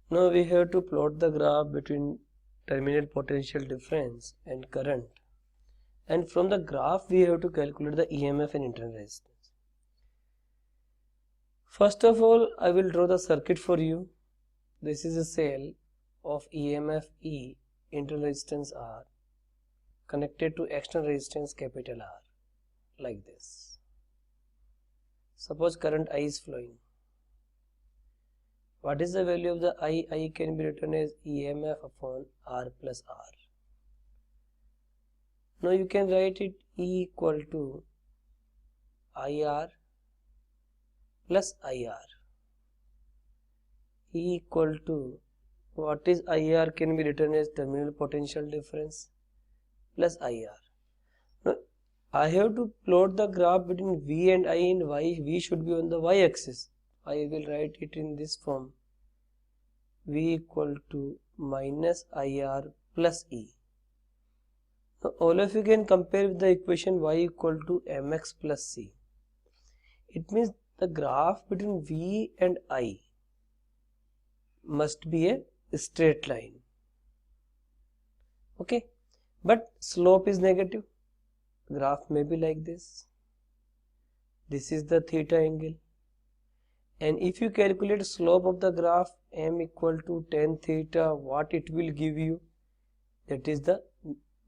Now we have to plot the graph between terminal potential difference and current, and from the graph we have to calculate the EMF and internal resistance. First of all, I will draw the circuit for you. This is a cell of EMF E, internal resistance R, connected to external resistance capital R, like this. Suppose current I is flowing. What is the value of the I? I can be written as EMF upon R plus R. Now you can write it E equal to IR plus IR. E equal to, what is IR can be written as terminal potential difference plus IR. Now I have to plot the graph between V and I in Y. V should be on the Y axis. I will write it in this form. V equal to minus IR plus E. Now all of you can compare with the equation Y equal to mx plus C. It means the graph between V and I must be a straight line. Okay, but slope is negative. Graph may be like this. This is the theta angle. And if you calculate slope of the graph m equal to tan theta, what it will give you? That is the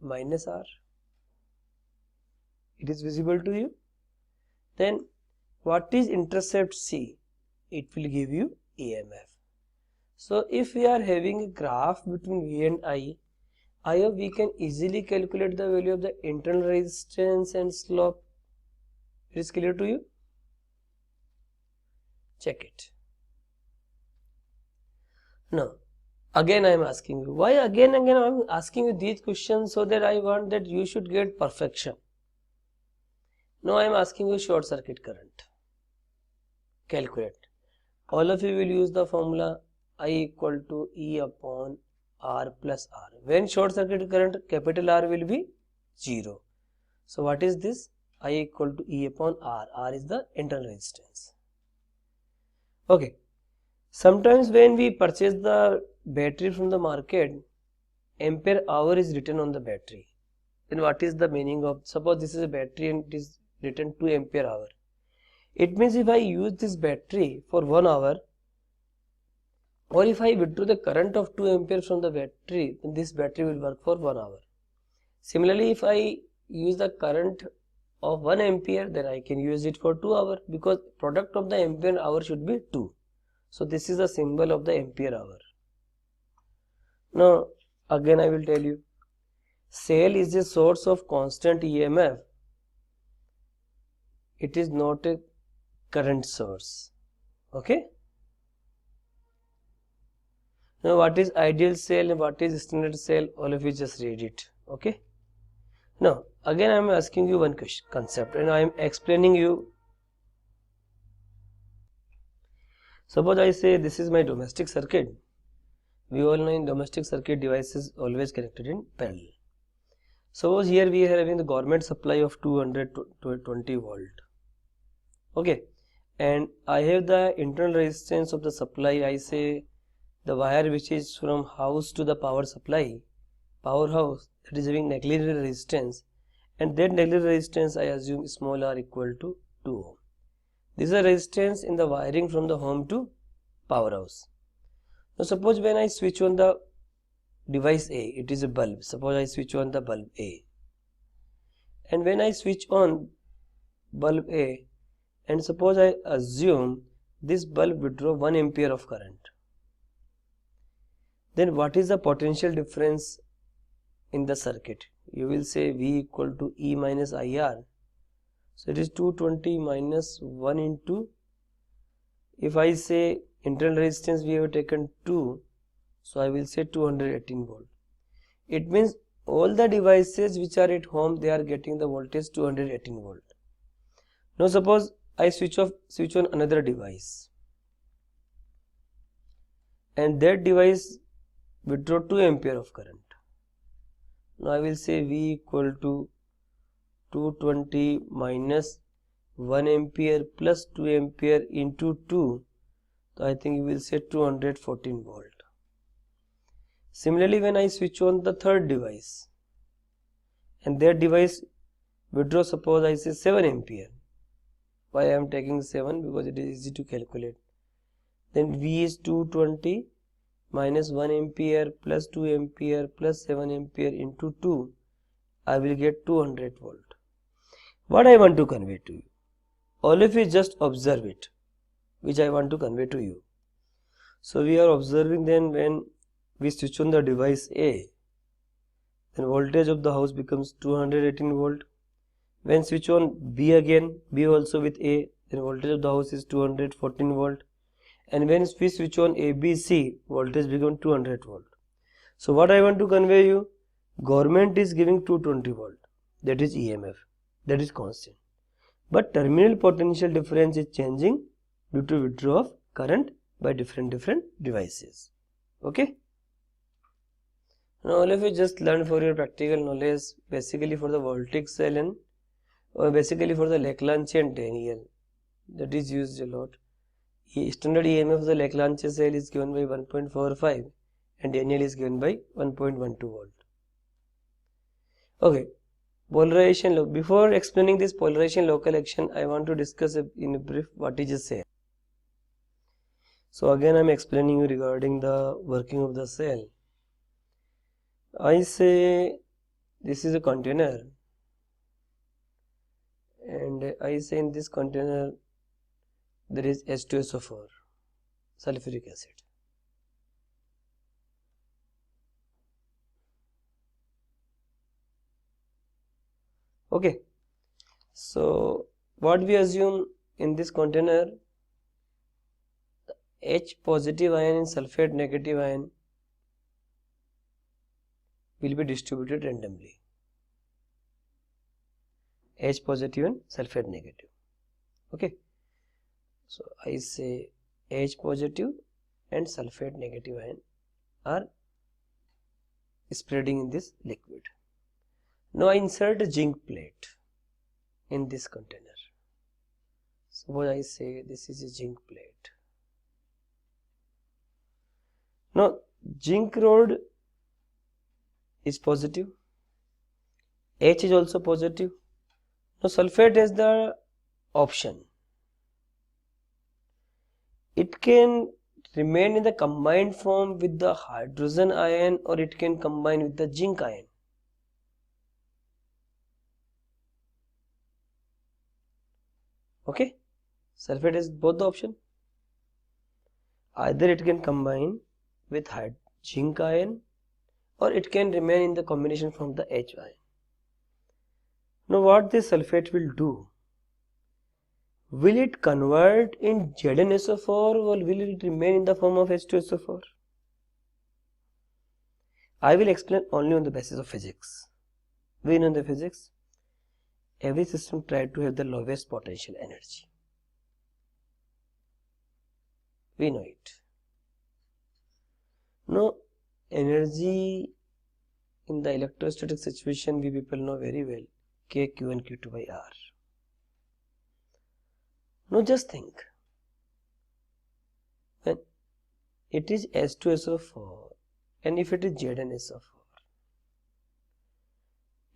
minus R. It is visible to you? Then what is intercept C? It will give you EMF. So if we are having a graph between V and I hope we can easily calculate the value of the internal resistance and slope. It is clear to you? Check it. Now again I am asking you, why again I am asking you these questions? So that I want that you should get perfection. Now I am asking you short circuit current. Calculate. All of you will use the formula I equal to E upon R plus R. When short circuit current, capital R will be 0. So what is this? I equal to E upon R. R is the internal resistance. Okay. Sometimes when we purchase the battery from the market, ampere hour is written on the battery. Then what is the meaning of, suppose this is a battery and it is written 2 ampere hour. It means if I use this battery for 1 hour, or if I withdraw the current of 2 ampere from the battery, then this battery will work for 1 hour. Similarly, if I use the current of 1 ampere, then I can use it for 2 hours, because product of the ampere hour should be 2. So this is the symbol of the ampere hour. Now again I will tell you, cell is a source of constant EMF. It is not a current source. Okay. Now what is ideal cell and what is standard cell? All of you just read it. Okay. Now again I am asking you one question, concept, and I am explaining you. Suppose I say this is my domestic circuit. We all know in domestic circuit devices always connected in parallel. Suppose here we are having the government supply of 220 volt. Okay, and I have the internal resistance of the supply. I say the wire which is from house to the power supply, powerhouse, that is having negligible resistance, and that negligible resistance I assume small r equal to 2 ohm. This is a resistance in the wiring from the home to powerhouse. Now suppose when I switch on the device A, it is a bulb. Suppose I switch on the bulb A, and when I switch on bulb A, and suppose I assume this bulb withdraw 1 ampere of current, then what is the potential difference in the circuit? You will say V equal to E minus IR. So it is 220 minus 1 into, if I say internal resistance we have taken 2, so I will say 218 volt. It means all the devices which are at home, they are getting the voltage 218 volt. Now suppose I switch on another device, and that device withdraw 2 ampere of current. Now I will say V equal to 220 minus 1 ampere plus 2 ampere into 2. So I think you will say 214 volt. Similarly, when I switch on the third device and that device withdraw, suppose I say 7 ampere. Why I am taking 7? Because it is easy to calculate. Then V is 220 minus 1 ampere plus 2 ampere plus 7 ampere into 2. I will get 200 volt. What I want to convey to you? All of you just observe it, which I want to convey to you. So we are observing then when we switch on the device A, then voltage of the house becomes 218 volt. When switch on B again, B also with A, then voltage of the house is 214 volt. And when we switch on ABC, voltage becomes 200 volt. So what I want to convey you, government is giving 220 volt, that is EMF, that is constant. But terminal potential difference is changing due to withdrawal of current by different devices. Okay. Now all of you just learn for your practical knowledge, basically for the voltaic cell and or basically for the Lagrangian Daniell, that is used a lot. Standard EMF of the Lagrange cell is given by 1.45 and Daniell is given by 1.12 volt. Okay, polarization. Before explaining this polarization local action, I want to discuss in a brief what is a cell. So again I am explaining you regarding the working of the cell. I say this is a container and I say in this container there is H2SO4, sulfuric acid. Okay, so what we assume in this container, the H positive ion and sulfate negative ion will be distributed randomly. H positive and sulfate negative. Okay, so I say H positive and sulfate negative ion are spreading in this liquid. Now I insert a zinc plate in this container. Suppose I say this is a zinc plate. Now zinc rod is positive, H is also positive. Now sulfate is the option. It can remain in the combined form with the hydrogen ion or it can combine with the zinc ion. Okay, sulfate is both the option. Either it can combine with zinc ion or it can remain in the combination from the H ion. Now what this sulfate will do? Will it convert in ZnSO4 or will it remain in the form of H2SO4? I will explain only on the basis of physics. We know the physics. Every system tries to have the lowest potential energy. We know it. Now, energy in the electrostatic situation we people know very well. K, Q and Q2 by R. Now just think. When it is H2SO4 and if it is ZnSO4,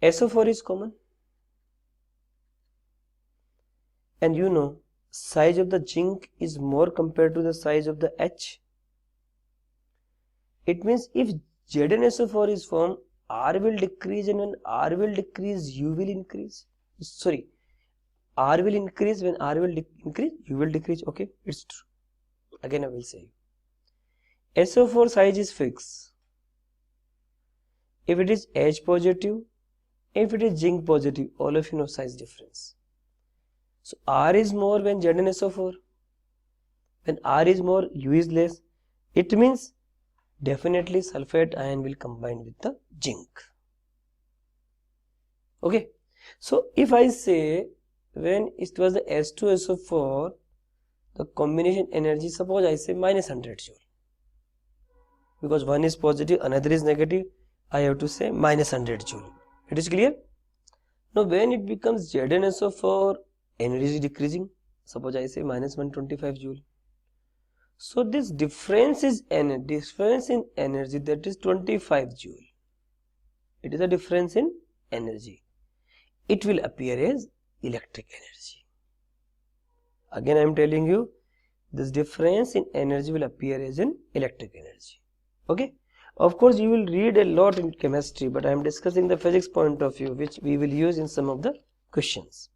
SO4 is common. And you know, size of the zinc is more compared to the size of the H. It means if ZnSO4 is formed, R will decrease, and when R will decrease, U will increase. Sorry, R will increase, when R will increase, U will decrease. Okay, it's true. Again I will say, SO4 size is fixed. If it is H positive, if it is zinc positive, all of you know size difference. So R is more when ZnSO4. When R is more, U is less. It means definitely sulfate ion will combine with the zinc. Okay. So if I say when it was the H2SO4, the combination energy, suppose I say minus 100 joule. Because one is positive, another is negative, I have to say minus 100 joule. It is clear? Now when it becomes ZnSO4, energy is decreasing. Suppose I say minus 125 joule. So this difference in energy, that is 25 joule. It is a difference in energy. It will appear as electric energy. Again I am telling you, this difference in energy will appear as an electric energy. Okay. Of course you will read a lot in chemistry, but I am discussing the physics point of view, which we will use in some of the questions.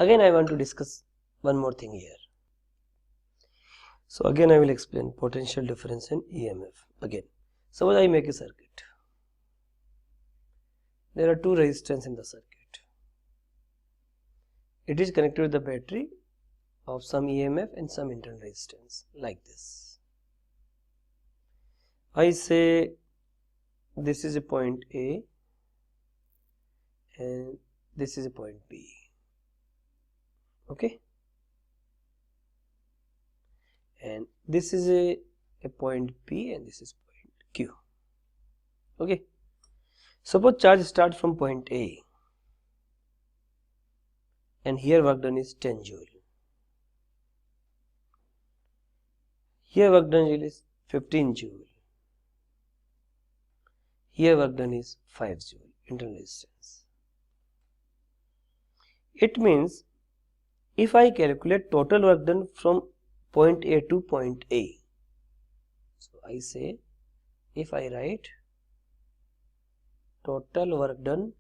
Again I want to discuss one more thing here. So again I will explain potential difference in EMF. Again, suppose I make a circuit. There are two resistors in the circuit. It is connected with the battery of some EMF and some internal resistance, like this. I say this is a point A and this is a point B. Okay, and this is a point P and this is point Q. Okay, suppose charge starts from point A and here work done is 10 joule. Here work done is 15 joule. Here work done is 5 joule internal resistance. It means if I calculate total work done from point A to point A, so I say, if I write total work done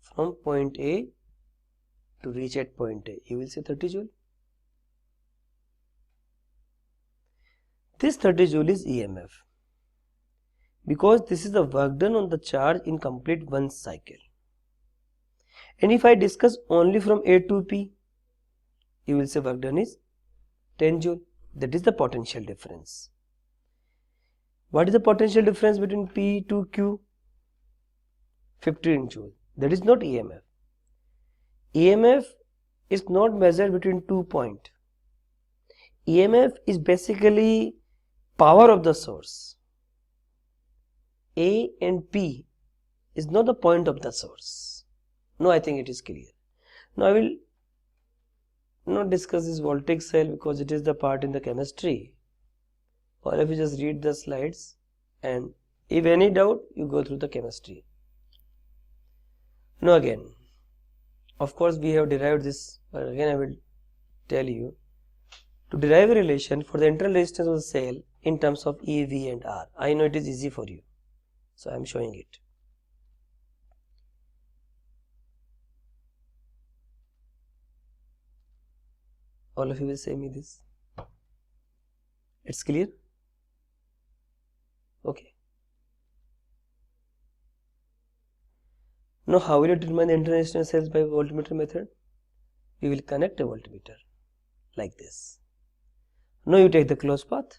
from point A to reach at point A, you will say 30 joule. This 30 joule is EMF, because this is the work done on the charge in complete one cycle. And if I discuss only from A to P, you will say work done is 10 joule. That is the potential difference. What is the potential difference between P to Q? 15 joule. That is not EMF. EMF is not measured between 2 points. EMF is basically power of the source. A and P is not the point of the source. No, I think it is clear. Now I will not discuss this voltaic cell because it is the part in the chemistry. Or if you just read the slides, and if any doubt, you go through the chemistry. Now again, of course we have derived this, but again I will tell you, to derive a relation for the internal resistance of the cell in terms of E, V and R. I know it is easy for you, so I am showing it. All of you will say me this. It's clear? Okay. Now how will you determine the internal resistance cells by voltmeter method? We will connect a voltmeter like this. Now you take the closed path.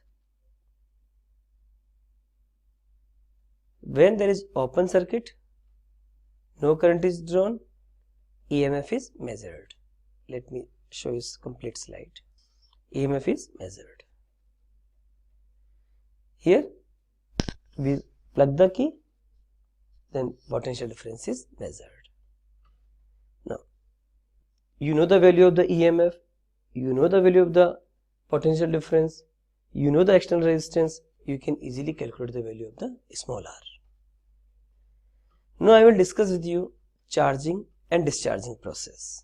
When there is open circuit, no current is drawn, EMF is measured. Let me show you complete slide. EMF is measured. Here we plug the key, then potential difference is measured. Now you know the value of the EMF, you know the value of the potential difference, you know the external resistance, you can easily calculate the value of the small r. Now I will discuss with you charging and discharging process.